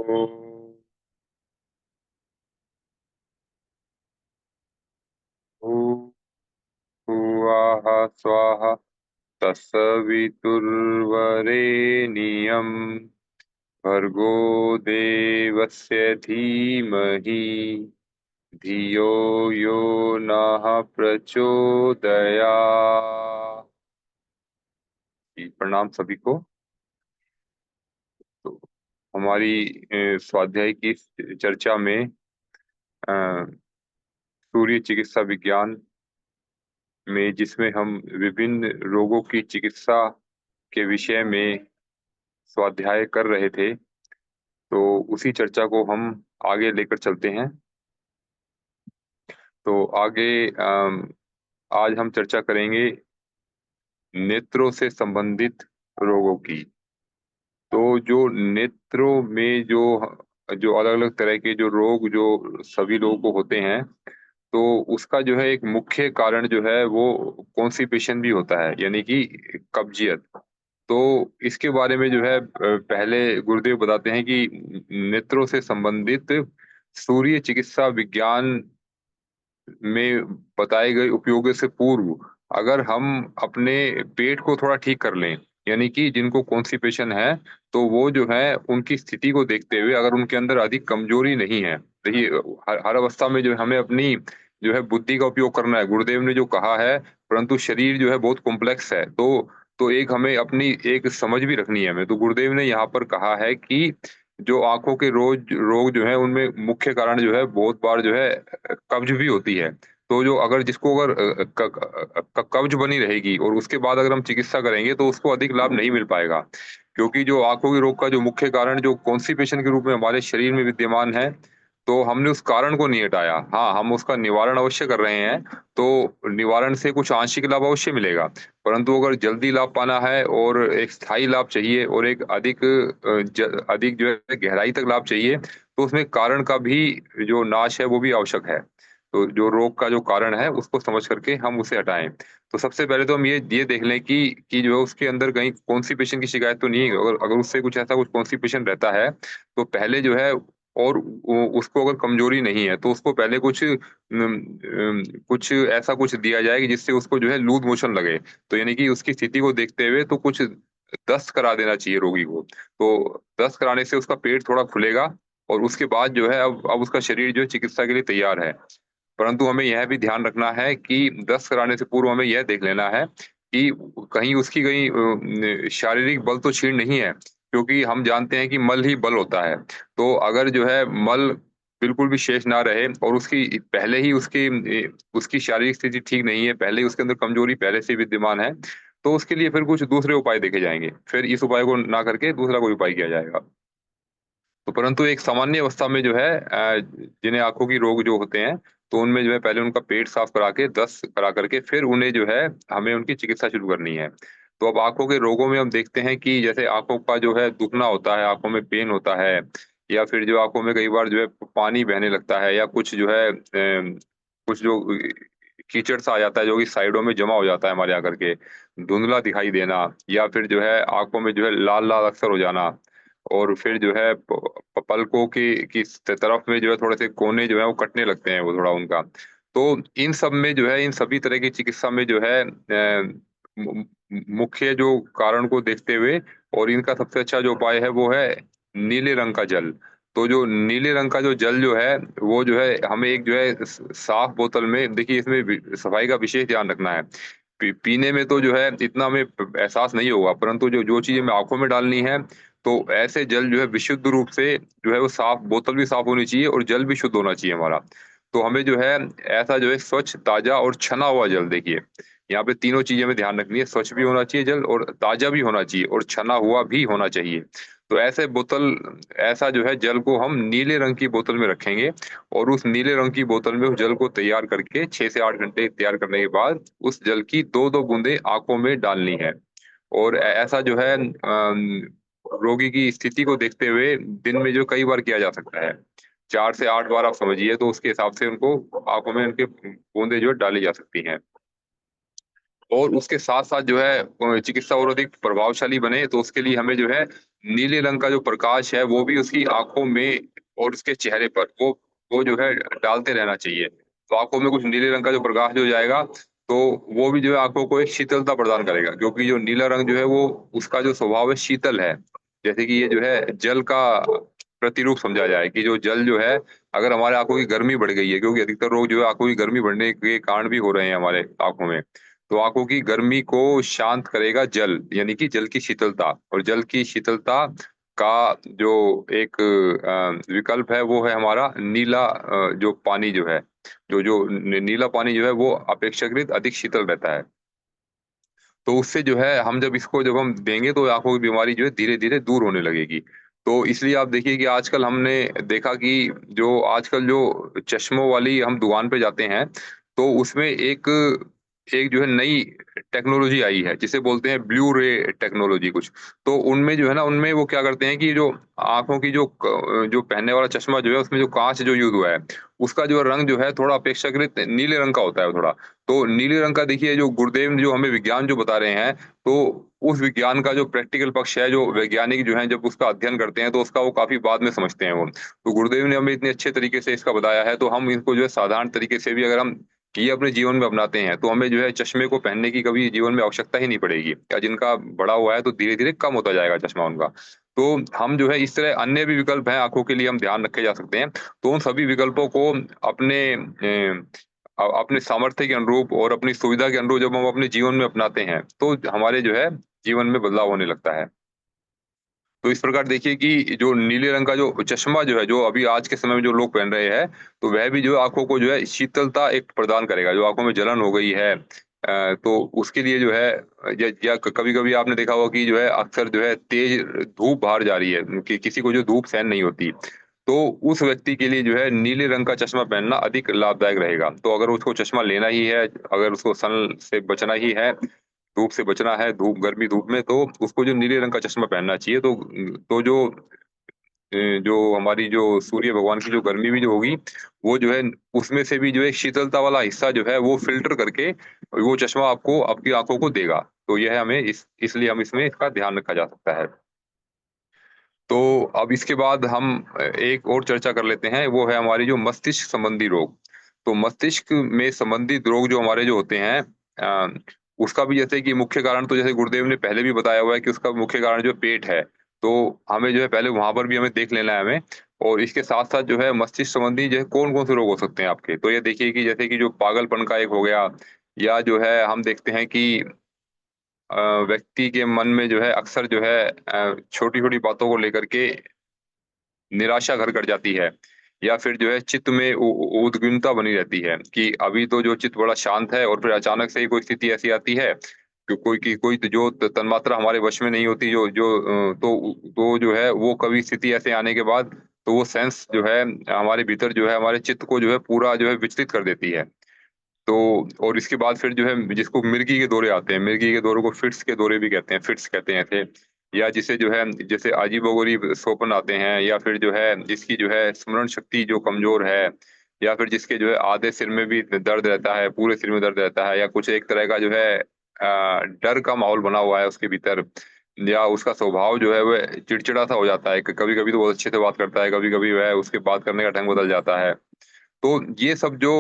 ओम भूर्भुवः स्वः तत्सवितुर्वरेण्यं भर्गो देवस्य धीमहि धियो यो नः प्रचोदयात्। जी, प्रणाम सभी को। तो हमारी स्वाध्याय की इस चर्चा में अ, सूर्य चिकित्सा विज्ञान में, जिसमें हम विभिन्न रोगों की चिकित्सा के विषय में स्वाध्याय कर रहे थे, तो उसी चर्चा को हम आगे लेकर चलते हैं। तो आगे आज हम चर्चा करेंगे नेत्रों से संबंधित रोगों की। तो जो नेत्रों में जो अलग अलग तरह के जो रोग जो सभी लोगों को होते हैं, तो उसका जो है एक मुख्य कारण जो है वो कॉन्स्टिपेशन भी होता है, यानी कि कब्जियत। तो इसके बारे में जो है पहले गुरुदेव बताते हैं कि नेत्रों से संबंधित सूर्य चिकित्सा विज्ञान में बताए गए उपयोगों से पूर्व अगर हम अपने पेट को थोड़ा ठीक कर लें, यानी कि जिनको कॉन्स्टिपेशन है, तो वो जो है उनकी स्थिति को देखते हुए अगर उनके अंदर अधिक कमजोरी नहीं है। देखिए, हर अवस्था में जो है हमें अपनी जो है बुद्धि का उपयोग करना है, गुरुदेव ने जो कहा है, परंतु शरीर जो है बहुत कॉम्प्लेक्स है। तो एक हमें अपनी एक समझ भी रखनी है हमें। तो गुरुदेव ने यहाँ पर कहा है कि जो आंखों के रोग जो है उनमें मुख्य कारण जो है बहुत बार जो है कब्ज भी होती है। तो जो अगर जिसको अगर कब्ज बनी रहेगी और उसके बाद अगर हम चिकित्सा करेंगे तो उसको अधिक लाभ नहीं मिल पाएगा, क्योंकि जो आंखों के रोग का जो मुख्य कारण जो कॉन्स्टिपेशन के रूप में हमारे शरीर में विद्यमान है, तो हमने उस कारण को नहीं हटाया। हाँ, हम उसका निवारण अवश्य कर रहे हैं, तो निवारण से कुछ आंशिक लाभ अवश्य मिलेगा। परंतु अगर जल्दी लाभ पाना है और एक स्थायी लाभ चाहिए और एक अधिक जो है गहराई तक लाभ चाहिए, तो उसमें कारण का भी जो नाश है वो भी आवश्यक है। तो जो रोग का जो कारण है उसको समझ करके हम उसे हटाएं। तो सबसे पहले तो हम ये देख लें कि जो है उसके अंदर कहीं कॉन्स्टिपेशन की शिकायत तो नहीं है। अगर अगर उससे कुछ ऐसा कुछ कॉन्स्टिपेशन रहता है, तो पहले जो है, और उसको अगर कमजोरी नहीं है, तो उसको पहले कुछ ऐसा कुछ दिया जाए कि जिससे उसको जो है लूज मोशन लगे। तो यानी कि उसकी स्थिति को देखते हुए तो कुछ दस्त करा देना चाहिए रोगी को। तो दस्त कराने से उसका पेट थोड़ा खुलेगा और उसके बाद जो है अब उसका शरीर जो है चिकित्सा के लिए तैयार है। परंतु हमें यह भी ध्यान रखना है कि दस्त कराने से पूर्व हमें यह देख लेना है कि कहीं उसकी कहीं शारीरिक बल तो क्षीण नहीं है, क्योंकि हम जानते हैं कि मल ही बल होता है। तो अगर जो है मल बिल्कुल भी शेष ना रहे और उसकी पहले ही उसकी शारीरिक स्थिति ठीक नहीं है, पहले ही उसके अंदर कमजोरी पहले से विद्यमान है, तो उसके लिए फिर कुछ दूसरे उपाय देखे जाएंगे। फिर इस उपाय को ना करके दूसरा कोई उपाय किया जाएगा। तो परंतु एक सामान्य अवस्था में जो है जिन्हें आँखों की रोग जो होते हैं, तो उनमें जो है पहले उनका पेट साफ करा के, दस्त करा करके फिर उन्हें जो है हमें उनकी चिकित्सा शुरू करनी है। तो अब आँखों के रोगों में हम देखते हैं कि जैसे आँखों का जो है दुखना होता है, आँखों में पेन होता है, या फिर जो आँखों में कई बार जो है पानी बहने लगता है, या कुछ जो है कुछ जो कीचड़ सा आ जाता है जो कि साइडों में जमा हो जाता है हमारे आकर के, धुंधला दिखाई देना, या फिर जो है आँखों में जो है लाल-लाल अक्सर हो जाना, और फिर जो है पलकों की तरफ में जो है थोड़े से कोने जो है वो कटने लगते हैं वो थोड़ा उनका। तो इन सब में जो है इन सभी तरह की चिकित्सा में जो है मुख्य जो कारण को देखते हुए और इनका सबसे अच्छा जो उपाय है वो है नीले रंग का जल। तो जो नीले रंग का जो जल जो है वो जो है हमें एक जो है साफ बोतल में, देखिए इसमें सफाई का विशेष ध्यान रखना है। पीने में तो जो है इतना हमें एहसास नहीं होगा, परंतु जो जो चीजें हमें आंखों में डालनी है, तो ऐसे जल जो है विशुद्ध रूप से जो है वो साफ, बोतल भी साफ होनी चाहिए और जल भी शुद्ध होना चाहिए हमारा। तो हमें जो है ऐसा जो है स्वच्छ, ताजा और छना हुआ जल, देखिए यहाँ पे तीनों चीजें हमें ध्यान रखनी है। स्वच्छ भी होना चाहिए जल, और ताजा भी होना चाहिए, और छना हुआ भी होना चाहिए। तो ऐसा जो है जल को हम नीले रंग की बोतल में रखेंगे, और उस नीले रंग की बोतल में उस जल को तैयार करके 6 से 8 घंटे तैयार करने के बाद उस जल की 2-2 बूंदें आँखों में डालनी है। और ऐसा जो है रोगी की स्थिति को देखते हुए दिन में जो कई बार किया जा सकता है। 4 से 8 बार आप समझिए, तो उसके हिसाब से उनको आँखों में उनके बूंदें जो है डाली जा सकती हैं। और उसके साथ-साथ जो है चिकित्सा और अधिक प्रभावशाली बने तो उसके लिए हमें जो है नीले रंग का जो प्रकाश है वो भी उसकी आँखों में और उसके चेहरे पर वो जो है डालते रहना चाहिए। तो आँखों में कुछ नीले रंग का जो प्रकाश जो जाएगा तो वो भी जो है आँखों को एक शीतलता प्रदान करेगा क्योंकि जो नीला रंग जो है वो उसका जो स्वभाव है शीतल है। जैसे कि ये जो है जल का प्रतिरूप समझा जाए कि जो जल जो है अगर हमारे आँखों की गर्मी बढ़ गई है क्योंकि अधिकतर रोग जो है आँखों की गर्मी बढ़ने के कारण भी हो रहे हैं हमारे आँखों में। तो आँखों की गर्मी को शांत करेगा जल, यानी कि जल की शीतलता और जल की शीतलता का जो एक विकल्प है वो है हमारा नीला जो पानी जो है, जो जो नीला पानी जो है वो अपेक्षाकृत अधिक शीतल रहता है। तो उससे जो है हम जब हम देंगे तो आँखों की बीमारी जो है धीरे-धीरे दूर होने लगेगी। तो इसलिए आप देखिए कि आजकल हमने देखा कि जो आजकल जो चश्मों वाली हम दुकान पे जाते हैं, तो उसमें एक एक जो है नई टेक्नोलॉज़ी आई है, जिसे बोलते हैं ब्लू रे टेक्नोलॉज़ी कुछ। तो उनमें जो है ना, उनमें वो क्या करते हैं कि जो आँखों की जो पहनने वाला चश्मा जो है उसमें जो काँच जो यूज़ हुआ है, उसका जो रंग जो है थोड़ा अपेक्षाकृत नीले रंग का होता है थोड़ा। तो नीले रंग का देखिए जो गुरुदेव जो हमें विज्ञान जो बता रहे हैं, तो उस विज्ञान का जो प्रैक्टिकल पक्ष है, जो वैज्ञानिक जो हैं जब उसका अध्ययन करते हैं, तो उसका वो काफ़ी बाद में समझते हैं वो। तो गुरुदेव ने हमें इतने अच्छे तरीके से इसका बताया है, तो हम इसको जो है साधारण तरीके से भी अगर हम ये अपने जीवन में अपनाते हैं, तो हमें जो है चश्मे को पहनने की कभी जीवन में आवश्यकता ही नहीं पड़ेगी। या जिनका बड़ा हुआ है, तो धीरे-धीरे कम होता जाएगा चश्मा उनका। तो हम जो है इस तरह अन्य भी विकल्प हैं आँखों के लिए हम ध्यान रखे जा सकते हैं। तो उन सभी विकल्पों को अपने अपने सामर्थ्य के अनुरूप और अपनी सुविधा के अनुरूप जब हम अपने जीवन में अपनाते हैं, तो हमारे जो है जीवन में बदलाव होने लगता है। तो इस प्रकार देखिए कि जो नीले रंग का जो चश्मा जो है, जो अभी आज के समय में जो लोग पहन रहे हैं, तो वह भी जो है आँखों को जो है शीतलता एक प्रदान करेगा। जो आँखों में जलन हो गई है तो उसके लिए जो है या कभी-कभी आपने देखा होगा कि जो है अक्सर जो है तेज़ धूप बाहर जा रही है, कि किसी को जो धूप सहन नहीं होती। तो उस व्यक्ति के लिए जो है नीले रंग का चश्मा पहनना अधिक लाभदायक रहेगा। तो अगर उसको चश्मा लेना ही है, अगर उसको सन से बचना ही है, धूप से बचना है, गर्मी धूप में, तो उसको जो नीले रंग का चश्मा पहनना चाहिए। तो जो हमारी जो सूर्य भगवान की जो गर्मी भी जो होगी, वो जो है उसमें से भी जो है शीतलता वाला हिस्सा जो है वो फ़िल्टर करके वो चश्मा आपको आपकी आँखों को देगा। तो यह हमें इसलिए हम इसमें इसका ध्यान रखा जा सकता है। तो अब इसके बाद हम एक और चर्चा कर लेते हैं, वो है हमारी जो मस्तिष्क संबंधी रोग। तो मस्तिष्क में संबंधित रोग जो हमारे जो होते हैं अ, उसका भी जैसे कि मुख्य कारण तो जैसे गुरुदेव ने पहले भी बताया हुआ है कि उसका मुख्य कारण जो पेट है। तो हमें जो है पहले वहाँ पर भी हमें देख लेना है हमें और इसके साथ-साथ जो है मस्तिष्क संबंधी जो है कौन-कौन से रोग हो सकते हैं आपके। तो ये देखिए कि जैसे कि जो पागलपन का एक हो गया या जो है हम देखते हैं कि व्यक्ति के मन में जो है अक्सर जो है छोटी-छोटी बातों को लेकर के निराशा घर कर जाती है या फिर जो है चित्त में उ उ उद्विग्नता बनी रहती है कि अभी तो जो चित्त बड़ा शांत है और फिर अचानक से ही कोई स्थिति ऐसी आती है कि कोई तो जो तन्मात्रा हमारे वश में नहीं होती जो जो तो जो है वो कभी स्थिति ऐसे आने के बाद तो वो सेंस जो है हमारे भीतर जो है हमारे चित्त को जो है पूरा जो है विचलित कर देती है। तो और इसके बाद फिर जो है जिसको मिर्गी के दौरे आते हैं, मिर्गी के दौरे को फिट्स के दौरे भी कहते हैं, फिट्स कहते हैं ऐसे। या जिसे जो है जैसे अजीबो-गरीब स्वप्न आते हैं या फिर जो है जिसकी जो है स्मरण शक्ति जो कमज़ोर है या फिर जिसके जो है आधे सिर में भी दर्द रहता है, पूरे सिर में दर्द रहता है या कुछ एक तरह का जो है डर का माहौल बना हुआ है उसके भीतर या उसका स्वभाव जो है वह चिड़चिड़ा-सा हो जाता है। क कभी-कभी तो बहुत अच्छे से बात करता है, कभी-कभी वह उसके बात करने का ढंग बदल जाता है। तो ये सब जो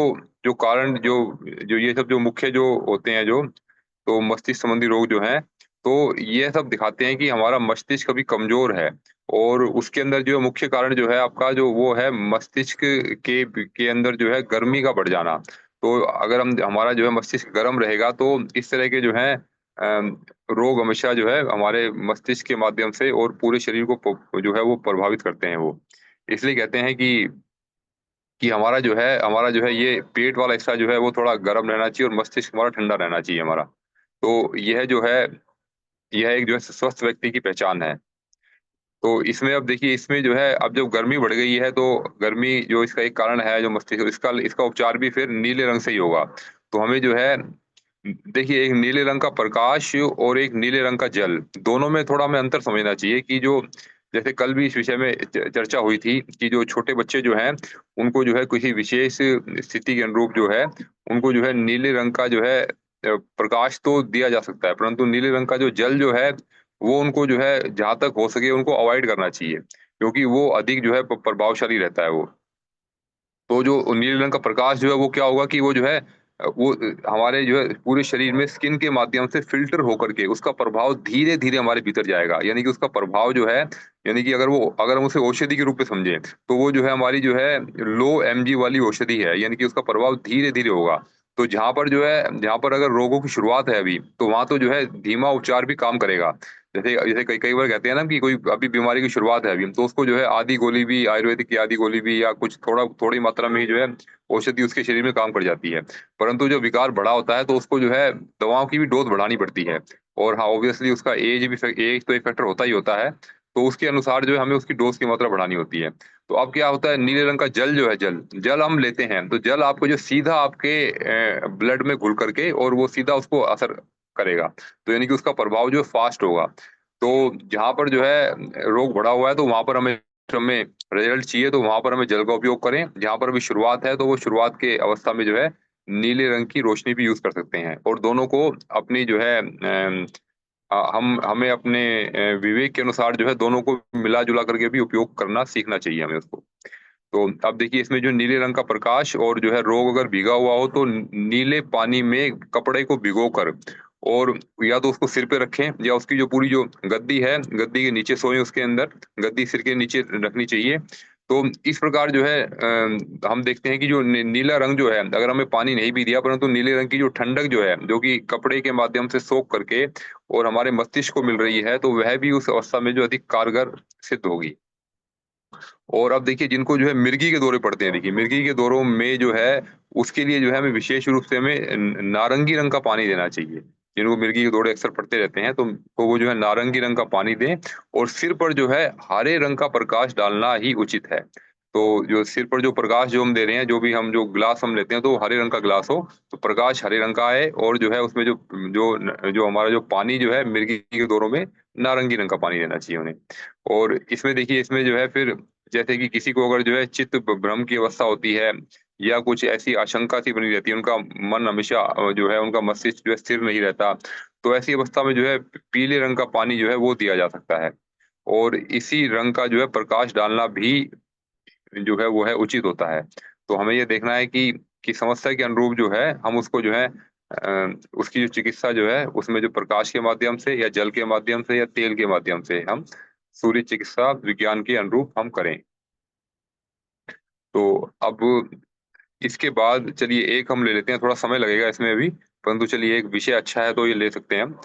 जो कारण जो जो ये सब जो मुख्य जो होते हैं जो, तो मस्तिष्क संबंधी रोग जो हैं, तो ये सब दिखाते हैं कि हमारा मस्तिष्क अभी कमज़ोर है और उसके अंदर जो मुख्य कारण जो है आपका जो वो है मस्तिष्क के अंदर जो है गर्मी का बढ़ जाना। तो अगर हम हमारा जो है मस्तिष्क गर्म रहेगा तो इस तरह के जो हैं रोग हमेशा जो है हमारे मस्तिष्क के माध्यम से और पूरे शरीर को जो है वो प्रभावित करते हैं वो। इसलिए कहते हैं कि हमारा जो है ये पेट वाला हिस्सा जो है वो थोड़ा गर्म रहना चाहिए और मस्तिष्क हमारा ठंडा रहना चाहिए हमारा। तो यह जो है यह एक जो है स्वस्थ व्यक्ति की पहचान है। तो इसमें अब देखिए इसमें जो है अब जब गर्मी बढ़ गई है तो गर्मी जो इसका एक कारण है जो मस्तिष्क इसका इसका उपचार भी फिर नीले रंग से ही होगा। तो हमें जो है देखिए एक नीले रंग का प्रकाश और एक नीले रंग का जल, दोनों में थोड़ा हमें अंतर समझना चाहिए कि जो जैसे कल भी इस विषय में चर्चा हुई थी कि जो छोटे बच्चे जो हैं, उनको जो है किसी विशेष स्थिति के अनुरूप जो है, उनको जो है नीले रंग का जो है प्रकाश तो दिया जा सकता है, परंतु नीले रंग का जो जल जो है, वो उनको जो है जहाँ तक हो सके उनको अवॉइड करना चाहिए, क्योंकि वो अधिक जो है प्रभावशाली रहता है वो। तो जो नीले रंग का प्रकाश जो है वो क्या होगा कि वो जो है हमारे जो है पूरे शरीर में स्किन के माध्यम से फ़िल्टर होकर के उसका प्रभाव धीरे-धीरे हमारे भीतर जाएगा। यानी कि उसका प्रभाव जो है, यानी कि अगर हम उसे औषधि के रूप में समझें, तो वो जो है हमारी जो है लो एमजी वाली औषधि है, यानी कि उसका प्रभाव धीरे-धीरे होगा। तो जहाँ पर अगर रोगों की शुरुआत है अभी, तो वहाँ तो जो है धीमा उपचार भी काम करेगा। जैसे जैसे कई कई बार कहते हैं ना कि कोई अभी बीमारी की शुरुआत है अभी, तो उसको जो है आधी गोली भी आयुर्वेदिक की आधी गोली भी या कुछ थोड़ी मात्रा में ही जो है औषधि उसके शरीर में काम कर जाती है। परंतु जो विकार बढ़ा होता है तो उसको जो है दवाओं की भी डोज़ बढ़ानी पड़ती है। और हाँ, ऑब्वियसली उसका एज तो एक फैक्टर होता ही होता है। तो उसके अनुसार जो है हमें उसकी डोज़ की मात्रा बढ़ानी होती है। तो अब क्या होता है, नीले रंग का जल जो है जल हम लेते हैं, तो जल आपको जो सीधा आपके ब्लड में घुल करके और वो सीधा उसको असर करेगा। तो यानी कि उसका प्रभाव जो है फ़ास्ट होगा। तो जहाँ पर जो है रोग बढ़ा हुआ है, तो वहाँ पर हमें हमें रिज़ल्ट चाहिए, तो वहाँ पर हमें जल का उपयोग करें। जहाँ पर अभी शुरुआत है, तो वो शुरुआत के अवस्था में जो है नीले रंग की रोशनी भी यूज़ कर सकते हैं, और दोनों को अपनी जो है हम हमें अपने विवेक के अनुसार जो है दोनों को मिला-जुला करके भी उपयोग करना सीखना चाहिए हमें उसको। तो अब देखिए, इसमें जो नीले रंग का प्रकाश और जो है रोग अगर भीगा हुआ हो, तो नीले पानी में कपड़े को भिगोकर, और या तो उसको सिर पे रखें या उसकी जो पूरी जो गद्दी है, गद्दी के नीचे सोएं उसके अंदर, गद्दी सिर के नीचे रखनी चाहिए। तो इस प्रकार जो है हम देखते हैं कि जो नीला रंग जो है, अगर हमें पानी नहीं भी दिया, परंतु नीले रंग की जो ठंडक जो है, जो कि कपड़े के माध्यम से सोख करके और हमारे मस्तिष्क को मिल रही है, तो वह भी उस अवस्था में जो अधिक कारगर सिद्ध होगी। और अब देखिए, जिनको जो है मिर्गी के दौरे पड़ते हैं, देखिए मिर्गी के दौरों में जो है उसके लिए जो है हमें विशेष रूप से हमें नारंगी रंग का पानी देना चाहिए। जिनको मिर्गी के दौरे अक्सर पड़ते रहते हैं, तो वो जो है नारंगी रंग का पानी दें, और सिर पर जो है हरे रंग का प्रकाश डालना ही उचित है। तो जो सिर पर जो प्रकाश जो हम दे रहे हैं, जो ग्लास हम लेते हैं, तो हरे रंग का ग्लास हो, तो प्रकाश हरे रंग का आए, और जो है उसमें जो हमारा जो पानी जो है मिर्गी के दौरों में नारंगी रंग का पानी देना चाहिए उन्हें। और इसमें देखिए, इसमें जो है फिर जैसे कि किसी को अगर जो है चित्त भ्रम की अवस्था होती है, या कुछ ऐसी आशंका सी बनी रहती है, उनका मन हमेशा जो है उनका मस्तिष्क जो है स्थिर नहीं रहता, तो ऐसी अवस्था में जो है पीले रंग का पानी जो है वो दिया जा सकता है। और इसी रंग का जो है प्रकाश डालना भी जो है वो है उचित होता है। तो हमें ये देखना है कि समस्या के अनुरूप जो है हम उसको जो है उसकी जो चिकित्सा जो है उसमें जो प्रकाश के माध्यम से या जल के माध्यम से या तेल के माध्यम से हम सूर्य चिकित्सा विज्ञान के अनुरूप हम करें। तो अब इसके बाद चलिए एक हम ले लेते हैं, थोड़ा समय लगेगा इसमें अभी, परंतु चलिए एक विषय अच्छा है तो ये ले सकते हैं हम।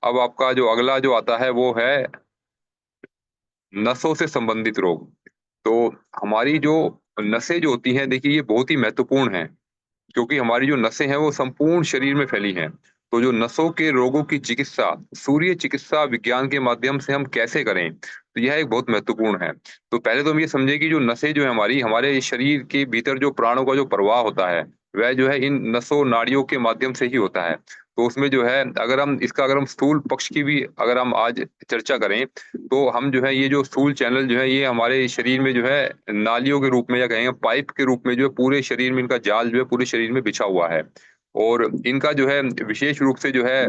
अब आपका जो अगला जो आता है वो है नसों से संबंधित रोग। तो हमारी जो नसें जो होती हैं, देखिए ये बहुत ही महत्वपूर्ण हैं। क्योंकि हमारी जो नसें हैं वो संपूर्ण शरीर में फैली हैं। तो जो नसों के रोगों की चिकित्सा सूर्य चिकित्सा विज्ञान के माध्यम से हम कैसे करें? तो यह एक बहुत महत्वपूर्ण है। तो पहले तो हम ये समझें कि जो नसें जो है हमारी, हमारे शरीर के भीतर जो प्राणों का जो प्रवाह होता है, वह जो है इन नसों नाड़ियों के माध्यम से ही होता है। तो उसमें जो है अगर हम स्थूल पक्ष की भी अगर हम आज चर्चा करें, तो हम जो है ये जो स्थूल चैनल जो है ये हमारे शरीर में जो है नालियों के रूप में या कहेंगे पाइप के रूप में जो है पूरे शरीर में इनका जाल जो है पूरे शरीर में बिछा हुआ है। और इनका जो है विशेष रूप से जो है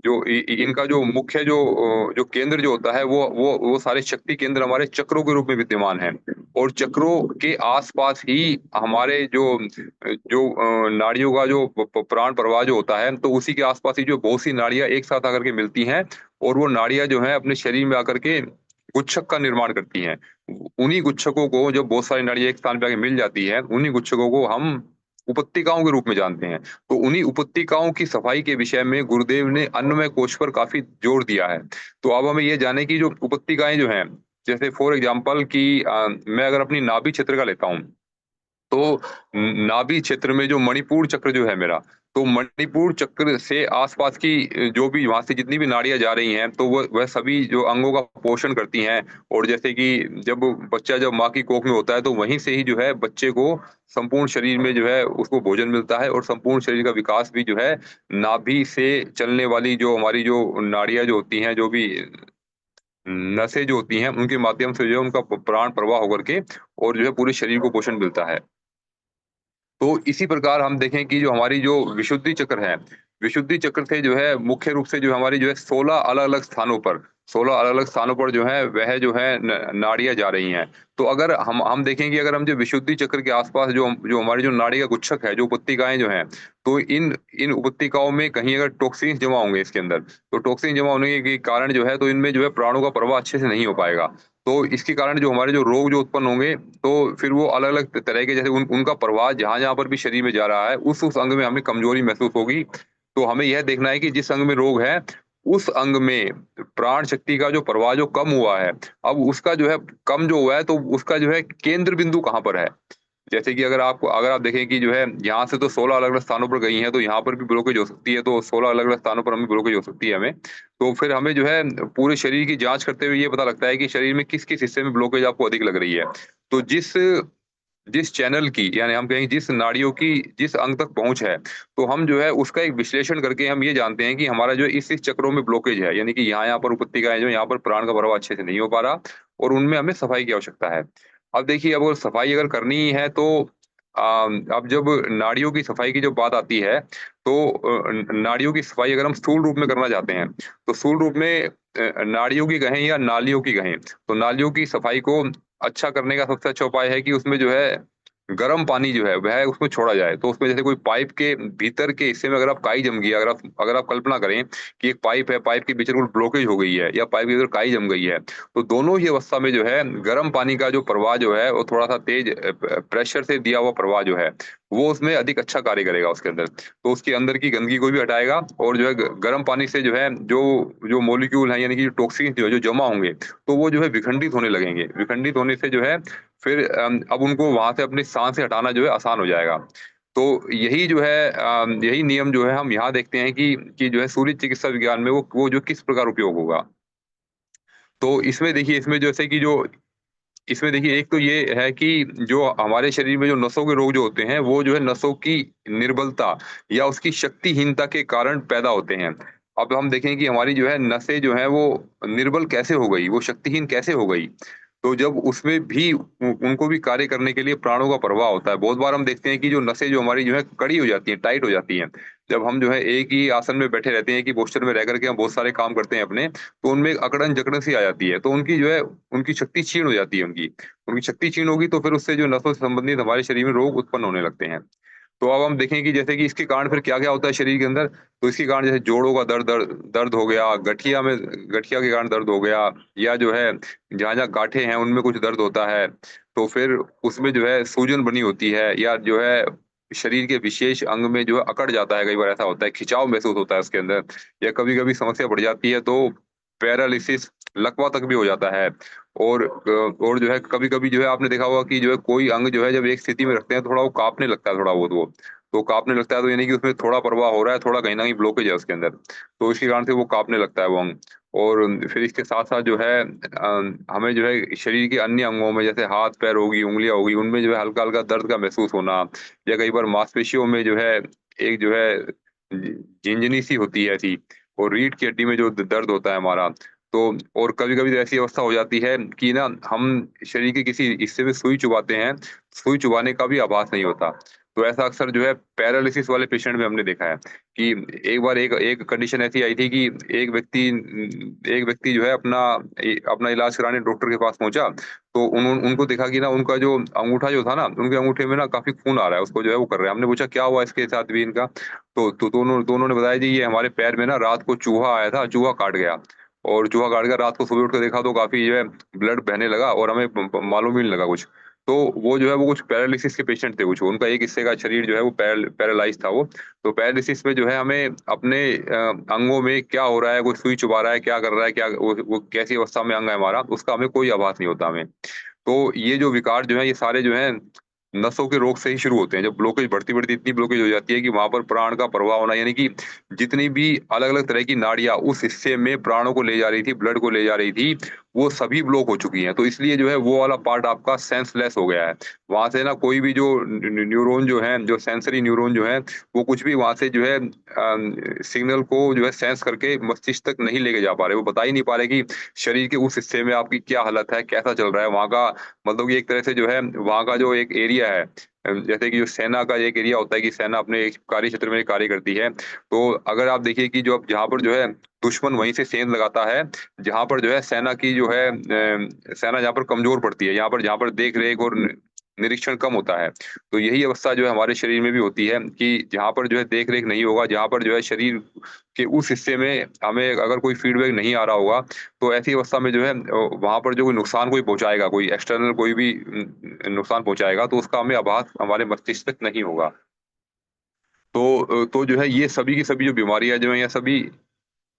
जो इ इ इनका जो मुख्य जो केंद्र जो होता है वो सारे शक्ति केंद्र हमारे चक्रों के रूप में विद्यमान हैं। और चक्रों के आस-पास ही हमारे नाड़ियों का जो प प प्राण प्रवाह जो होता है, तो उसी के आस-पास ही जो बहुत सी नाड़ियाँ एक साथ आकर के मिलती हैं, और वो नाड़ियाँ जो हैं अपने शरीर में आकर के गुच्छक का निर्माण करती हैं। उन्हीं गुच्छकों को, जब बहुत सारी नाड़ियाँ एक स्थान पे आके मिल जाती हैं, उन्हीं गुच्छकों को हम उपत्यकाओं के रूप में जानते हैं। तो उन्हीं उपत्यकाओं की सफाई के विषय में गुरुदेव ने अन्नमय कोश पर काफ़ी जोर दिया है। तो अब हमें ये जानें कि जो उपत्यकाएँ जो हैं, जैसे फॉर एग्ज़ाम्पल मैं अगर अपनी नाभि क्षेत्र का लेता हूँ, तो नाभि क्षेत्र में जो मणिपुर चक्र जो है मेरा, तो मणिपुर चक्र से आस-पास की जो भी वहाँ से जितनी भी नाड़ियाँ जा रही हैं, तो वह सभी जो अंगों का पोषण करती हैं। और जैसे कि जब माँ की कोख में होता है, तो वहीं से ही जो है बच्चे को संपूर्ण शरीर में जो है उसको भोजन मिलता है, और संपूर्ण शरीर का विकास भी जो है नाभि से चलने वाली जो हमारी जो नाड़ियाँ जो होती हैं, जो भी नसें जो होती हैं, उनके माध्यम से जो है उनका प्राण प्रवाह होकर के और जो है पूरे शरीर को पोषण मिलता है। तो इसी प्रकार हम देखें कि जो हमारी जो विशुद्धि चक्र है, विशुद्धि चक्र से जो है मुख्य रूप से जो हमारी जो है 16 अलग-अलग स्थानों पर 16 अलग-अलग स्थानों पर जो है वह जो है न नाड़ियाँ जा रही हैं। तो अगर हम देखें कि अगर हम जो विशुद्धि चक्र के आस-पास जो हमारी जो नाड़ी का गुच्छक है, जो उपत्यकाएँ जो हैं, तो इन इन उपत्यकाओं में कहीं अगर टॉक्सिन्स जमा होंगे इसके अंदर, तो टॉक्सिन जमा होने के कारण जो है तो इनमें जो है प्राणों का प्रवाह अच्छे से नहीं हो पाएगा। तो इसके कारण जो हमारे जो रोग जो उत्पन्न होंगे, तो फिर वो अलग-अलग तरह के जैसे उनका प्रवाह जहाँ-जहाँ पर भी शरीर में जा रहा है, उस अंग में हमें कमज़ोरी महसूस होगी। तो हमें यह देखना है कि जिस अंग में रोग है, उस अंग में प्राण शक्ति का जो प्रवाह जो कम हुआ है, अब उसका जो है कम जो हुआ है, तो उसका जो है केंद्र बिंदु कहाँ पर है? जैसे कि अगर आप देखें कि जो है यहाँ से तो 16 अलग-अलग स्थानों पर गई हैं, तो यहाँ पर भी ब्लॉकेज हो सकती है, तो 16 अलग-अलग स्थानों पर हमें ब्लॉकेज हो सकती है हमें। तो फिर हमें जो है पूरे शरीर की जाँच करते हुए ये पता लगता है कि शरीर में किस-किस हिस्से में ब्लॉकेज आपको अधिक लग रही है। तो जिस जिस चैनल की यानी हम कहें जिस नाड़ियों की जिस अंग तक पहुँच है, तो हम जो है उसका एक विश्लेषण करके हम ये जानते हैं कि हमारा जो है इस चक्रों में ब्लॉकेज है। यानी कि यहाँ-यहाँ पर उपत्यकाएँ जो यहाँ पर प्राण का प्रवाह अच्छे से नहीं हो पा रहा और उनमें हमें सफाई की आवश्यकता है। अब देखिए अब सफाई अगर करनी ही है तो अब जब नाड़ियों की सफाई की जब बात आती है, तो नाड़ियों की सफाई अगर हम स्थूल रूप में करना चाहते हैं, तो स्थूल रूप में नाड़ियों की कहें या नालियों की कहें, तो नालियों की सफाई को अच्छा करने का सबसे अच्छा उपाय है कि उसमें जो है गर्म पानी जो है वह उसमें छोड़ा जाए। तो उसमें जैसे कोई पाइप के भीतर के हिस्से में अगर आप काई जम गई है, अगर आप कल्पना करें कि एक पाइप है, पाइप के बीच में ब्लॉकेज हो गई है या पाइप के अंदर काई जम गई है, तो दोनों ही अवस्था में जो है गर्म पानी का जो प्रवाह जो है वो थोड़ा-सा तेज़ प्रेशर से दिया हुआ प्रवाह जो है, वो उसमें अधिक अच्छा कार्य करेगा उसके अंदर। तो उसके अंदर की गंदगी को भी हटाएगा और जो है गर्म पानी से जो है जो मॉलिक्यूल हैं यानी कि टॉक्सिन्स जो जमा होंगे, तो वो जो है विखंडित होने लगेंगे। विखंडित होने से जो है फिर अब उनको वहाँ से अपनी साँसें हटाना जो है आसान हो जाएगा। तो यही जो है यही नियम जो है हम यहाँ देखते हैं कि जो है सूर्य चिकित्सा विज्ञान में वो जो किस प्रकार उपयोग होगा। तो इसमें देखिए इसमें देखिए एक तो ये है कि जो हमारे शरीर में जो नसों के रोग जो होते हैं, वो जो है नसों की निर्बलता या उसकी शक्तिहीनता के कारण पैदा होते हैं। अब हम देखें कि हमारी जो है नसें जो हैं वो निर्बल कैसे हो गई, वो शक्तिहीन कैसे हो गई? तो जब उसमें भी उनको भी कार्य करने के लिए प्राणों का प्रवाह होता है। बहुत बार हम देखते हैं कि जो नसें जो हमारी जो है कड़ी हो जाती हैं, टाइट हो जाती हैं। जब हम जो है एक ही आसन में बैठे रहते हैं, एक ही पोस्चर में रह कर के हम बहुत सारे काम करते हैं अपने, तो उनमें एक अकड़न-जकड़न सी आ जाती है। तो उनकी जो है उनकी शक्ति क्षीण हो जाती है उनकी। उनकी शक्ति क्षीण होगी तो फिर उससे जो नसों से संबंधित हमारे शरीर में रोग उत्पन्न होने लगते हैं। तो अब हम देखें कि जैसे कि इसके कारण फिर क्या-क्या होता है शरीर के अंदर, तो इसके कारण जैसे जोड़ों का दर्द हो गया, गठिया के कारण दर्द हो गया या जो है जहाँ-जहाँ गाँठें हैं उनमें कुछ दर्द होता है। तो फिर उसमें जो है सूजन बनी होती है या जो है शरीर के विशेष अंग में जो है अकड़ जाता है, कई बार ऐसा होता है, खिंचाव महसूस होता है उसके अंदर या कभी-कभी समस्या बढ़ जाती है तो पैरालिसिस, लकवा तक भी हो जाता है। और जो है कभी-कभी जो है आपने देखा होगा कि जो है कोई अंग जो है जब एक स्थिति में रखते हैं थोड़ा वो काँपने लगता है थोड़ा बहुत वो। तो काँपने लगता है तो यानी कि उसमें थोड़ा प्रवाह हो रहा है, थोड़ा कहीं न कहीं ब्लॉकेज है उसके अंदर। तो इसके कारण से वो काँपने लगता है वो अंग। और फिर इसके साथ-साथ जो है हमें जो है शरीर के अन्य अंगों में जैसे हाथ-पैर होगी, उँगलियाँ होगी, उनमें जो है हल्का-हल्का दर्द का महसूस होना या कई बार मांसपेशियों में जो है एक जो है झिनझनी सी होती है ऐसी और रीढ़ की हड्डी में जो दर्द होता है हमारा, तो और कभी-कभी तो ऐसी अवस्था हो जाती है कि ना हम शरीर के किसी हिस्से में सुई चुभाते हैं, सुई चुभाने का भी आभास नहीं होता। तो ऐसा अक्सर जो है पैरालिसिस वाले पेशेंट में हमने देखा है कि एक बार एक एक कंडीशन ऐसी आई थी कि एक व्यक्ति जो है अपना इलाज कराने डॉक्टर के पास पहुँचा, तो उनको देखा कि ना उनका जो अंगूठा जो था ना, उनके अंगूठे में ना काफ़ी खून आ रहा है, उसको जो है वो कर रहे हैं। हमने पूछा क्या हुआ इसके साथ भी इनका? तो दोनों ने बताया जी ये हमारे पैर में ना रात को चूहा आया था, चूहा काट गया। और चूहा काट गया, रात को सुबह उठ के देखा तो काफ़ी जो है ब्लड बहने लगा और हमें प प मालूम ही नहीं लगा कुछ। तो वो जो है वो कुछ पैरालिसिस के पेशेंट थे कुछ, उनका एक हिस्से का शरीर जो है वो पैरालाइज़ था वो। तो पैरालिसिस में जो है हमें अपने अंगों में क्या हो रहा है, कोई सुई चुभा रहा है, क्या कर रहा है, क्या वो कैसी अवस्था में अंग है हमारा, उसका हमें कोई आभास नहीं होता हमें। तो ये जो विकार जो है ये सारे जो हैं नसों के रोग से ही शुरू होते हैं। जब ब्लॉकेज बढ़ती-बढ़ती इतनी ब्लॉकेज हो जाती है कि वहाँ पर प्राण का प्रवाह होना यानी कि जितनी भी अलग-अलग तरह की नाड़ियाँ उस हिस्से में प्राणों को ले जा रही थी, ब्लड को ले जा रही थी, वो सभी ब्लॉक हो चुकी हैं। तो इसलिए जो है वो वाला पार्ट आपका सेंसलेस हो गया है। वहाँ से ना कोई भी जो न्यूरॉन जो हैं, जो सेंसरी न्यूरॉन जो हैं, वो कुछ भी वहाँ से जो है सिग्नल को जो है सेंस करके मस्तिष्क तक नहीं लेके जा पा रहे। वो बता ही नहीं पा रहे कि शरीर के उस हिस्से में आपकी क्या हालत है, कैसा चल रहा है वहाँ का मतलब कि एक तरह से जो है वहाँ का जो एक एरिया है जैसे कि जो सेना का एक एरिया होता है कि सेना अपने एक कार्य क्षेत्र में कार्य करती है। तो अगर आप देखिए कि जो अब जहाँ पर जो है दुश्मन वहीं से सेंध लगाता है, जहाँ पर जो है सेना की जो है सेना जहाँ पर कमज़ोर पड़ती है, जहाँ पर देख-रेख और निरीक्षण कम होता है। तो यही अवस्था जो है हमारे शरीर में भी होती है कि जहाँ पर जो है देख-रेख नहीं होगा, जहाँ पर जो है शरीर के उस हिस्से में हमें अगर कोई फीडबैक नहीं आ रहा होगा, तो ऐसी अवस्था में जो है वहाँ पर जो कोई नुकसान कोई पहुँचाएगा, कोई एक्सटर्नल कोई भी नुकसान पहुँचाएगा, तो उसका हमें आभास हमारे मस्तिष्क तक नहीं होगा। तो जो है ये सभी की सभी जो बीमारियाँ जो हैं, ये सभी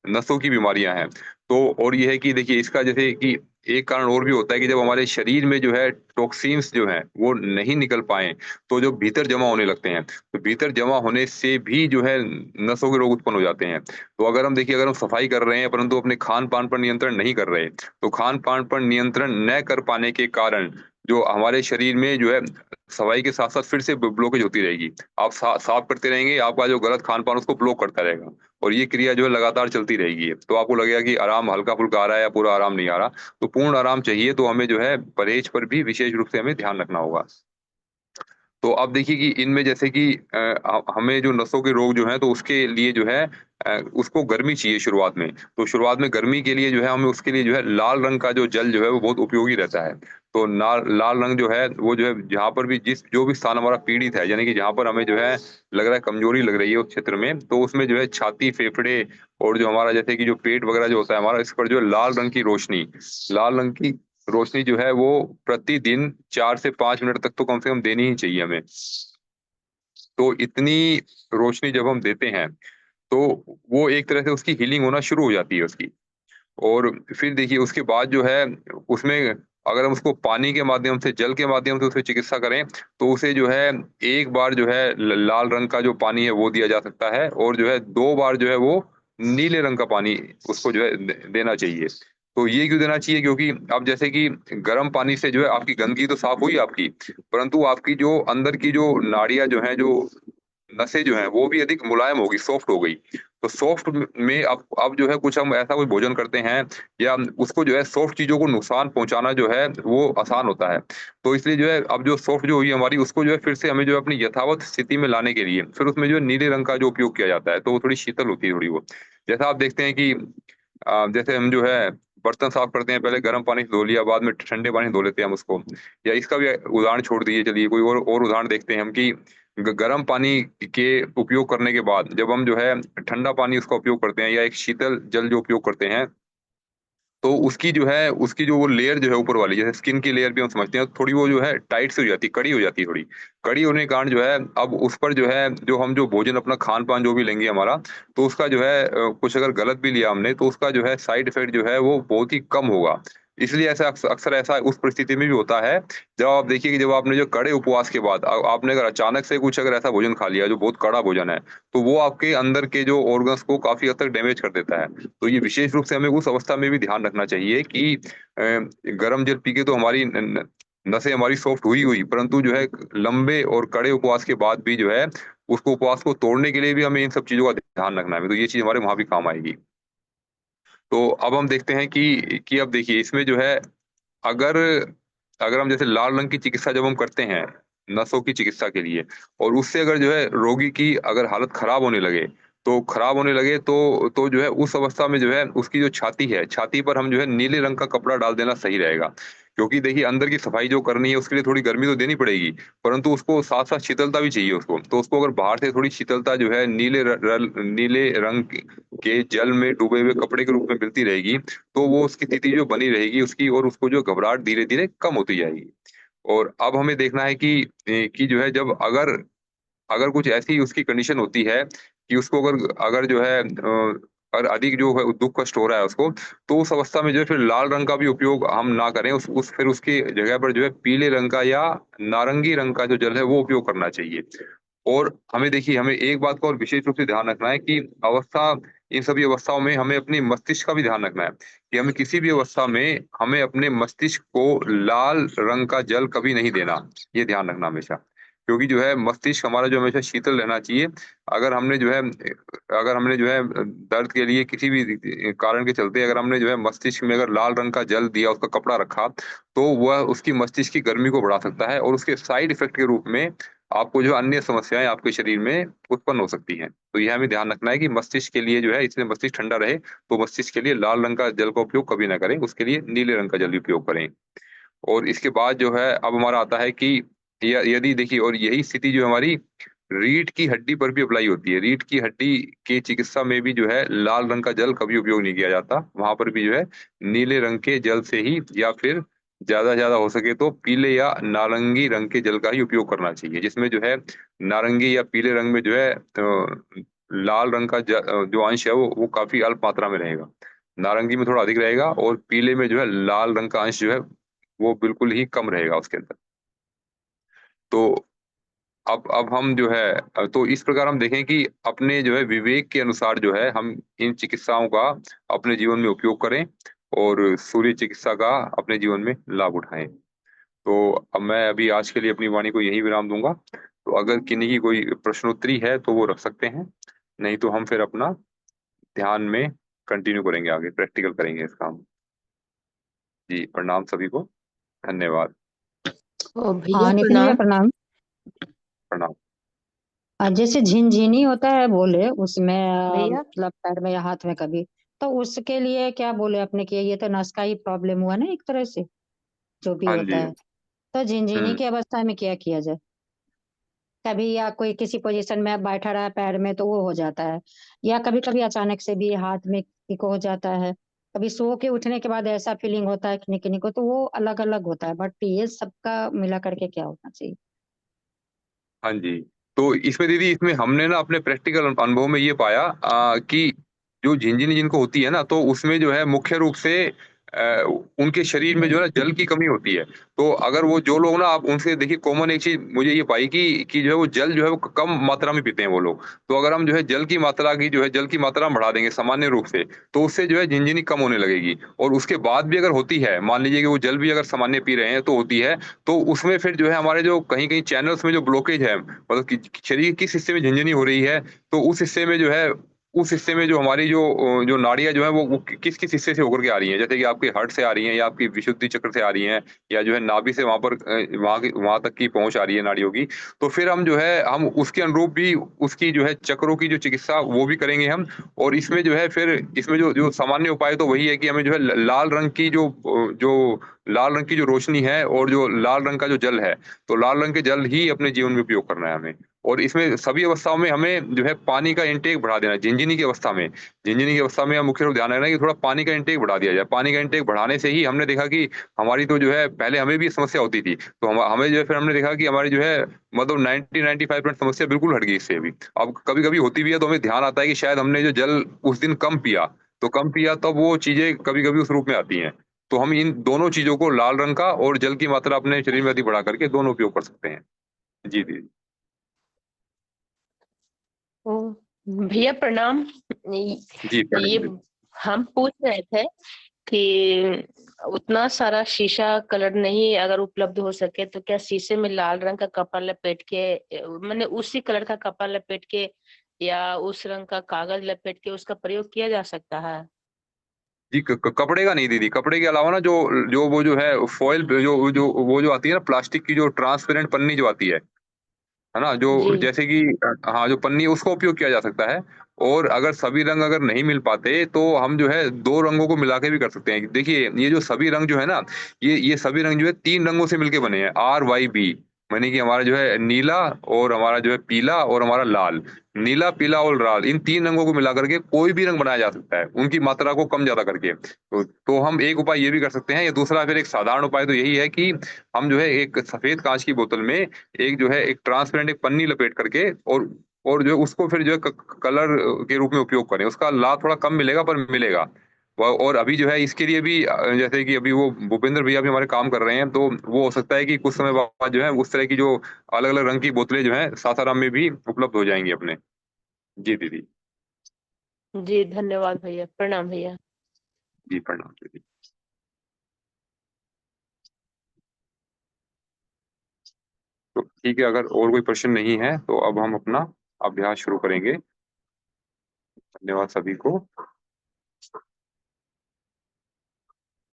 नसों की बीमारियाँ हैं। तो और ये है कि देखिए इसका जैसे कि एक कारण और भी होता है कि जब हमारे शरीर में जो है टॉक्सिन्स जो हैं, वो नहीं निकल पाएँ, तो जो भीतर जमा होने लगते हैं। तो भीतर जमा होने से भी जो है नसों के रोग उत्पन्न हो जाते हैं। तो अगर हम सफाई कर रहे हैं परंतु अपने खान-पान पर नियंत्रण नहीं कर रहे, तो खान-पान पर नियंत्रण न कर पाने के कारण जो हमारे शरीर में जो है सफाई के साथ-साथ फिर से ब्लॉकेज होती रहेगी। आप साफ करते रहेंगे, आपका जो गलत खान-पान उसको ब्लॉक करता रहेगा। और ये क्रिया जो है लगातार चलती रहेगी। तो आपको लगेगा कि आराम हल्का-फुल्का आ रहा है या पूरा आराम नहीं आ रहा। तो पूर्ण आराम चाहिए तो हमें जो है परहेज पर भी विशेष रूप से हमें ध्यान रखना होगा। तो आप देखिए कि इनमें जैसे कि हमें जो नसों के रोग जो हैं तो उसके लिए जो है उसको गर्मी चाहिए शुरुआत में। तो शुरुआत में गर्मी के लिए जो है हमें उसके लिए जो है लाल रंग का जो जल जो है वो बहुत उपयोगी रहता है। तो लाल रंग जो है वो जो है जहाँ पर भी जो भी स्थान हमारा पीड़ित है यानी कि जहाँ पर हमें जो है लग रहा है कमज़ोरी लग रही है उस क्षेत्र में, तो उसमें जो है छाती, फेफड़े और जो हमारा जैसे कि जो पेट वगैरह जो होता है हमारा, इस पर जो है लाल रंग की रोशनी जो है वो प्रतिदिन 4 से 5 मिनट तक तो कम से कम देनी ही चाहिए हमें। तो इतनी रोशनी जब हम देते हैं, तो वो एक तरह से उसकी हीलिंग होना शुरू हो जाती है उसकी। और फिर देखिए उसके बाद जो है उसमें अगर हम उसको पानी के माध्यम से, जल के माध्यम से उसकी चिकित्सा करें, तो उसे जो है 1 बार जो है ल लाल रंग का जो पानी है वो दिया जा सकता है और जो है 2 बार जो है वो नीले रंग का पानी उसको जो है देना चाहिए। तो ये क्यों देना चाहिए? क्योंकि अब जैसे कि गर्म पानी से जो है आपकी गंदगी तो साफ हुई आपकी, परंतु आपकी जो अंदर की जो नाड़ियाँ जो हैं, जो नसें जो हैं, वो भी अधिक मुलायम हो गई, सॉफ्ट हो गई। तो सॉफ्ट में अब जो है कुछ हम ऐसा कोई भोजन करते हैं या उसको जो है सॉफ्ट चीज़ों को नुकसान पहुँचाना जो है वो आसान होता है। तो इसलिए जो है अब जो सॉफ्ट जो हुई हमारी उसको जो है फिर से हमें जो है अपनी यथावत स्थिति में लाने के लिए फिर उसमें जो है नीले रंग का जो उपयोग किया जाता है, तो वो थोड़ी शीतल होती है थोड़ी वो। जैसा आप देखते हैं कि जैसे हम जो है बर्तन साफ करते हैं, पहले गर्म पानी से धो लिया, बाद में ठंडे पानी से धो लेते हैं हम उसको। या इसका भी उदाहरण छोड़ दीजिए, चलिए कोई और उदाहरण देखते हैं हम कि गर्म पानी के उपयोग करने के बाद जब हम जो है ठंडा पानी उसका उपयोग करते हैं या एक शीतल जल जो उपयोग करते हैं, तो उसकी जो वो लेयर जो है ऊपर वाली, जैसे स्किन की लेयर भी हम समझते हैं, थोड़ी वो जो है टाइट सी हो जाती है, कड़ी हो जाती है थोड़ी। कड़ी होने के कारण जो है अब उस पर जो है जो भोजन अपना खान-पान जो भी लेंगे हमारा, तो उसका जो है कुछ अगर गलत भी लिया हमने तो उसका जो है साइड इफ़ेक्ट जो है वो बहुत ही कम होगा। इसलिए ऐसा अक्सर ऐसा उस परिस्थिति में भी होता है, जब आप देखिए कि जब आपने जो कड़े उपवास के बाद आपने अगर अचानक से कुछ अगर ऐसा भोजन खा लिया जो बहुत कड़ा भोजन है, तो वो आपके अंदर के जो ऑर्गन्स को काफ़ी हद तक डैमेज कर देता है। तो ये विशेष रूप से हमें उस अवस्था में भी ध्यान रखना चाहिए कि गर्म जल पी के तो हमारी न न नसें हमारी सॉफ्ट हुई, परंतु जो है लंबे और कड़े उपवास के बाद भी जो है, उसको उपवास को तोड़ने के लिए भी हमें इन सब चीज़ों का ध्यान रखना है। तो ये चीज़ हमारे वहाँ भी काम आएगी। तो अब हम देखते हैं कि अब देखिए इसमें जो है अगर अगर हम जैसे लाल रंग की चिकित्सा जब हम करते हैं, नसों की चिकित्सा के लिए, और उससे अगर जो है रोगी की अगर हालत खराब होने लगे तो जो है उस अवस्था में जो है उसकी जो छाती है, छाती पर हम जो है नीले रंग का कपड़ा डाल देना सही रहेगा। क्योंकि देखिए अंदर की सफाई जो करनी है उसके लिए थोड़ी गर्मी तो देनी पड़ेगी, परंतु उसको साथ-साथ शीतलता भी चाहिए उसको। तो उसको अगर बाहर से थोड़ी शीतलता जो है नीले रंग के जल में डूबे हुए कपड़े के रूप में मिलती रहेगी, तो वो उसकी स्थिति जो बनी रहेगी उसकी, और उसको जो घबराहट धीरे-धीरे कम होती जाएगी। और अब हमें देखना है कि जो है जब अगर अगर कुछ ऐसी उसकी कंडीशन होती है कि उसको अगर अगर जो है अगर अधिक जो है दुःख कष्ट हो रहा है उसको, तो उस अवस्था में जो है फिर लाल रंग का भी उपयोग हम ना करें। उस फिर उसकी जगह पर जो है पीले रंग का या नारंगी रंग का जो जल है वो उपयोग करना चाहिए। और हमें एक बात का और विशेष रूप से ध्यान रखना है कि इन सभी अवस्थाओं में हमें अपनी मस्तिष्क का भी ध्यान रखना है कि हमें किसी भी अवस्था में हमें अपने मस्तिष्क को लाल रंग का जल कभी नहीं देना, ये ध्यान रखना हमेशा। क्योंकि जो है मस्तिष्क हमारा जो हमेशा शीतल रहना चाहिए। अगर हमने जो है दर्द के लिए किसी भी कारण के चलते अगर हमने जो है मस्तिष्क में अगर लाल रंग का जल दिया, उसका कपड़ा रखा, तो वह उसकी मस्तिष्क की गर्मी को बढ़ा सकता है और उसके साइड इफ़ेक्ट के रूप में आपको जो अन्य समस्याएँ आपके शरीर में उत्पन्न हो सकती हैं। तो यह हमें ध्यान रखना है कि मस्तिष्क के लिए जो है, इसलिए मस्तिष्क ठंडा रहे, तो मस्तिष्क के लिए लाल रंग का जल का उपयोग कभी ना करें, उसके लिए नीले रंग का जल उपयोग करें। और इसके बाद जो है अब हमारा आता है कि य यदि देखिए, और यही स्थिति जो हमारी रीढ़ की हड्डी पर भी अप्लाई होती है। रीढ़ की हड्डी की चिकित्सा में भी जो है लाल रंग का जल कभी उपयोग नहीं किया जाता। वहाँ पर भी जो है नीले रंग के जल से ही, या फिर ज़्यादा से ज़्यादा हो सके तो पीले या नारंगी रंग के जल का ही उपयोग करना चाहिए। जिसमें जो है नारंगी या पीले रंग में जो है लाल रंग का जो अंश है वो काफ़ी अल्प मात्रा में रहेगा। नारंगी में थोड़ा अधिक रहेगा, और पीले में जो है लाल रंग का अंश जो है वो बिल्कुल ही कम रहेगा उसके अंदर। तो अब हम जो है तो इस प्रकार हम देखें कि अपने जो है विवेक के अनुसार जो है हम इन चिकित्साओं का अपने जीवन में उपयोग करें, और सूर्य चिकित्सा का अपने जीवन में लाभ उठाएँ। तो अब मैं अभी आज के लिए अपनी वाणी को यहीं विराम दूँगा। तो अगर किन्हीं की कोई प्रश्नोत्तरी है तो वो रख सकते हैं, नहीं तो हम फिर अपना ध्यान में कंटिन्यू करेंगे, आगे प्रैक्टिकल करेंगे इसका हम। जी, प्रणाम सभी को, धन्यवाद। ओ भैया हाँ नितिन भैया प्रणाम। प्रणाम। प्रणाम। जैसे झिनझिनी होता है बोले उसमें भैया मतलब पैर में या हाथ में कभी, तो उसके लिए क्या बोले अपने कि ये तो नस का ही प्रॉब्लम हुआ ना एक तरह से, जो भी हाँ होता जी। है। तो झिनझिनी हुँ। की अवस्था में क्या किया जाए? कभी या कोई किसी पोजीशन में बैठा रहा पैर में तो वो हो जाता है, या कभी कभी अचानक से भी हाथ में किसी को हो जाता है, कभी सो के उठने के बाद ऐसा फीलिंग होता है किन्हीं किन्हीं को, तो वो अलग अलग होता है, बट ये सबका मिला करके क्या होना चाहिए? हाँ जी। तो इसमें दीदी, इसमें हमने ना अपने प्रैक्टिकल अनुभव में ये पाया कि जो झिनझिनी जिनको होती है ना, तो उसमें जो है मुख्य रूप से उनके शरीर में जो है ना जल की कमी होती है। तो अगर वो जो लोग ना, आप उनसे देखिए, कॉमन एक चीज़ मुझे ये पाई कि जो है वो जल जो है वो कम मात्रा में पीते हैं वो लोग। तो अगर हम जो है जल की मात्रा की जो है जल की मात्रा हम बढ़ा देंगे सामान्य रूप से, तो उससे जो है झिनझिनी कम होने लगेगी। और उसके बाद भी अगर होती है, मान लीजिए कि वो जल भी अगर सामान्य पी रहे हैं तो होती है, तो उसमें फिर जो है हमारे जो कहीं-कहीं चैनल्स में जो ब्लॉकेज है, मतलब कि शरीर किस हिस्से में झनझनी हो रही है, तो उस हिस्से में जो हमारी जो नाड़ियाँ जो है वो किस-किस हिस्से से होकर के आ रही हैं। जैसे कि आपके हार्ट से आ रही हैं, या आपकी विशुद्धि चक्र से आ रही हैं, या जो है नाभि से वहाँ तक की पहुँच आ रही है नाड़ियों की। तो फिर हम जो है हम उसके अनुरूप भी उसकी जो है चक्रों की जो चिकित्सा वो भी करेंगे हम। और इसमें जो है फिर इसमें जो जो सामान्य उपाय तो वही है कि हमें जो है लाल रंग की जो लाल रंग की जो रोशनी है, और जो लाल रंग का जो जल है, तो लाल रंग के जल ही अपने जीवन में उपयोग करना है हमें। और इसमें सभी अवस्थाओं में हमें जो है पानी का इंटेक बढ़ा देना है। झिनझिनी की अवस्था में हम मुख्य रूप ध्यान रखना है कि थोड़ा पानी का इंटेक बढ़ा दिया जाए। पानी का इंटेक बढ़ाने से ही हमने देखा कि हमारी तो जो है पहले हमें भी समस्या होती थी। तो हमें जो है फिर हमने देखा कि हमारी जो है मतलब 90-95% समस्या बिल्कुल हट गई इससे भी। अब कभी-कभी होती भी है तो हमें ध्यान आता है कि शायद हमने जो जल उस दिन कम पिया तब वो चीज़ें कभी-कभी उस रूप में आती हैं। तो हम इन दोनों चीज़ों को, लाल रंग का और जल की मात्रा अपने शरीर में अधिक बढ़ा करके दोनों उपयोग कर सकते हैं। जी, जी। ओ भैया प्रणाम। जी, ये प्रणाम जी। हम पूछ रहे थे कि उतना सारा शीशा कलर नहीं अगर उपलब्ध हो सके तो क्या शीशे में लाल रंग का कपड़ा लपेट के मैंने उसी कलर का कपड़ा लपेट के या उस रंग का कागज लपेट के उसका प्रयोग किया जा सकता है? जी, क क कपड़े का नहीं दीदी, कपड़े के अलावा ना जो जो वो जो है फ़ॉइल पे जो जो वो जो आती है ना, प्लास्टिक की जो ट्रांसपेरेंट पन्नी जो आती है ना? जो जी। जैसे कि हाँ, जो पन्नी है उसका उपयोग किया जा सकता है। और अगर सभी रंग अगर नहीं मिल पाते तो हम जो है 2 रंगों को मिला के भी कर सकते हैं। देखिए, ये जो सभी रंग जो है ना, ये सभी रंग जो है 3 रंगों से मिलके बने हैं, RYB, माने कि हमारा जो है नीला, और हमारा जो है पीला, और हमारा लाल। नीला, पीला और लाल, इन 3 रंगों को मिला करके कोई भी रंग बनाया जा सकता है, उनकी मात्रा को कम-ज़्यादा करके। तो हम एक उपाय ये भी कर सकते हैं, या दूसरा फिर एक साधारण उपाय तो यही है कि हम जो है एक सफ़ेद काँच की बोतल में एक जो है एक ट्रांसपेरेंट एक पन्नी लपेट करके, और जो है उसको फिर जो है कलर के रूप में उपयोग करें। उसका लाभ थोड़ा कम मिलेगा, पर मिलेगा। और अभी जो है इसके लिए भी जैसे कि अभी वो भूपेंद्र भैया भी हमारे काम कर रहे हैं, तो वो हो सकता है कि कुछ समय बाद जो है उस तरह की जो अलग-अलग रंग की बोतलें जो हैं सासाराम में भी उपलब्ध हो जाएँगी अपने। जी दीदी। जी धन्यवाद भैया, प्रणाम भैया। जी, प्रणाम दीदी। तो ठीक है, अगर और कोई प्रश्न नहीं है तो अब हम अपना अभ्यास शुरू करेंगे। धन्यवाद सभी को।